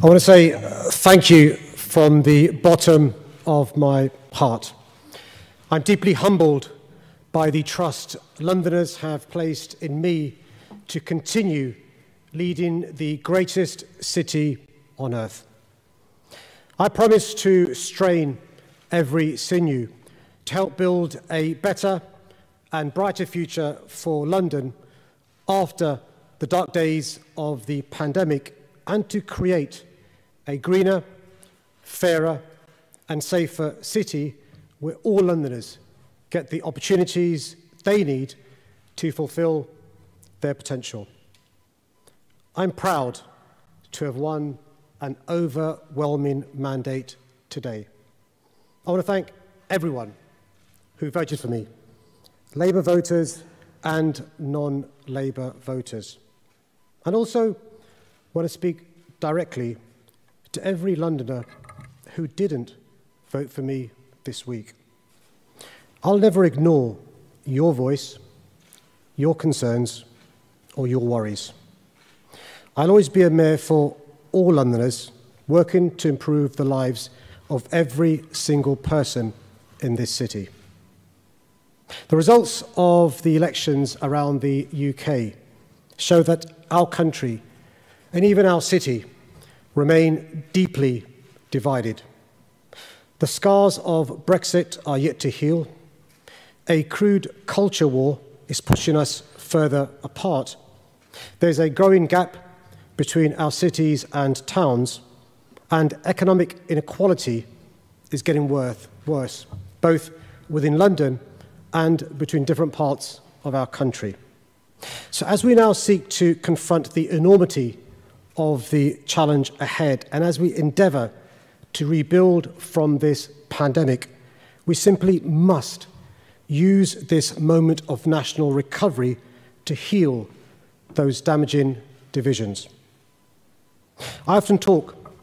I want to say thank you from the bottom of my heart. I'm deeply humbled by the trust Londoners have placed in me to continue leading the greatest city on earth. I promise to strain every sinew to help build a better and brighter future for London after the dark days of the pandemic, and to create a greener, fairer and safer city where all Londoners get the opportunities they need to fulfil their potential. I'm proud to have won an overwhelming mandate today. I want to thank everyone who voted for me, Labour voters and non-Labour voters. And also want to speak directly to every Londoner who didn't vote for me this week. I'll never ignore your voice, your concerns, or your worries. I'll always be a mayor for all Londoners, working to improve the lives of every single person in this city. The results of the elections around the UK show that our country and even our city remain deeply divided. The scars of Brexit are yet to heal. A crude culture war is pushing us further apart. There's a growing gap between our cities and towns, and economic inequality is getting worse, both within London and between different parts of our country. So as we now seek to confront the enormity of the challenge ahead, and as we endeavour to rebuild from this pandemic, we simply must use this moment of national recovery to heal those damaging divisions. I often talk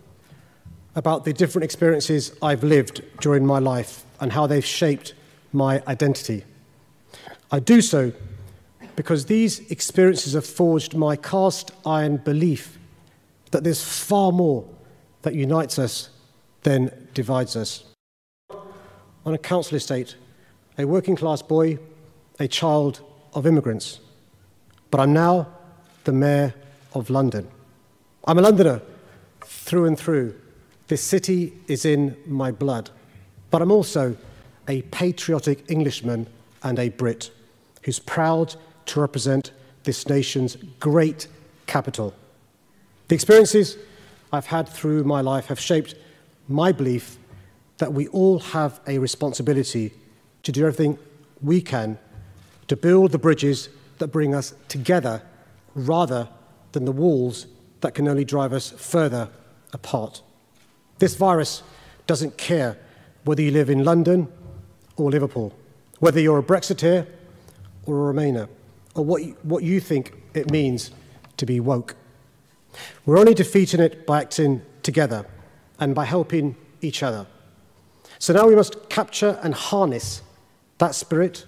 about the different experiences I've lived during my life and how they've shaped my identity. I do so because these experiences have forged my cast iron belief that there's far more that unites us than divides us. On a council estate, a working class boy, a child of immigrants, but I'm now the Mayor of London. I'm a Londoner through and through. This city is in my blood, but I'm also a patriotic Englishman and a Brit who's proud to represent this nation's great capital. The experiences I've had through my life have shaped my belief that we all have a responsibility to do everything we can to build the bridges that bring us together rather than the walls that can only drive us further apart. This virus doesn't care whether you live in London or Liverpool, whether you're a Brexiteer or a Remainer, or what you think it means to be woke. We're only defeating it by acting together and by helping each other. So now we must capture and harness that spirit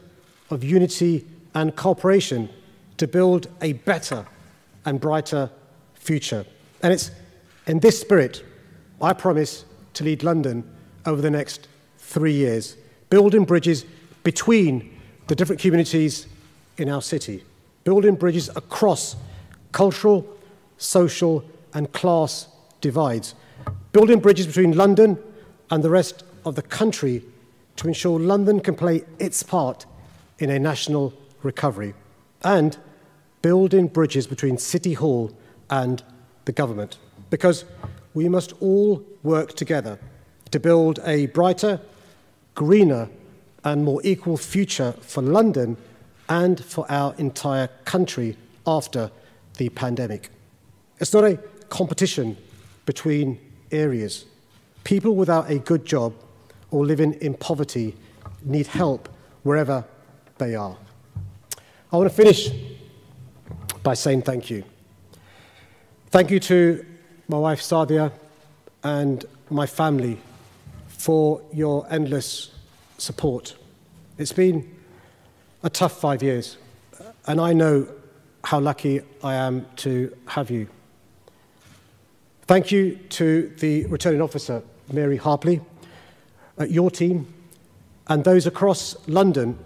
of unity and cooperation to build a better and brighter future. And it's in this spirit I promise to lead London over the next 3 years, building bridges between the different communities in our city, building bridges across cultural, social and class divides, building bridges between London and the rest of the country to ensure London can play its part in a national recovery, and building bridges between City Hall and the government, because we must all work together to build a brighter, greener and more equal future for London and for our entire country after the pandemic. It's not a competition between areas. People without a good job or living in poverty need help wherever they are. I want to finish by saying thank you. Thank you to my wife Sadia and my family for your endless support. It's been a tough 5 years, and I know how lucky I am to have you. Thank you to the returning officer, Mary Harpley, your team, and those across London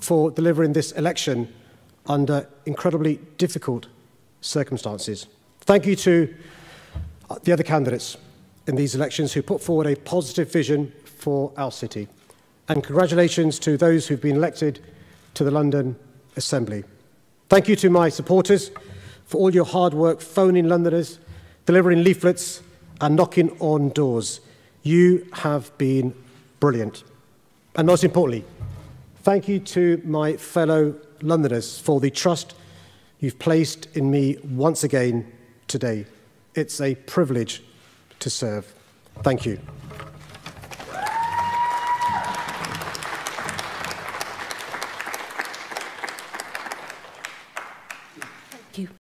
for delivering this election under incredibly difficult circumstances. Thank you to the other candidates in these elections who put forward a positive vision for our city. And congratulations to those who've been elected to the London Assembly. Thank you to my supporters for all your hard work phoning Londoners, delivering leaflets and knocking on doors. You have been brilliant. And most importantly, thank you to my fellow Londoners for the trust you've placed in me once again today. It's a privilege to serve. Thank you.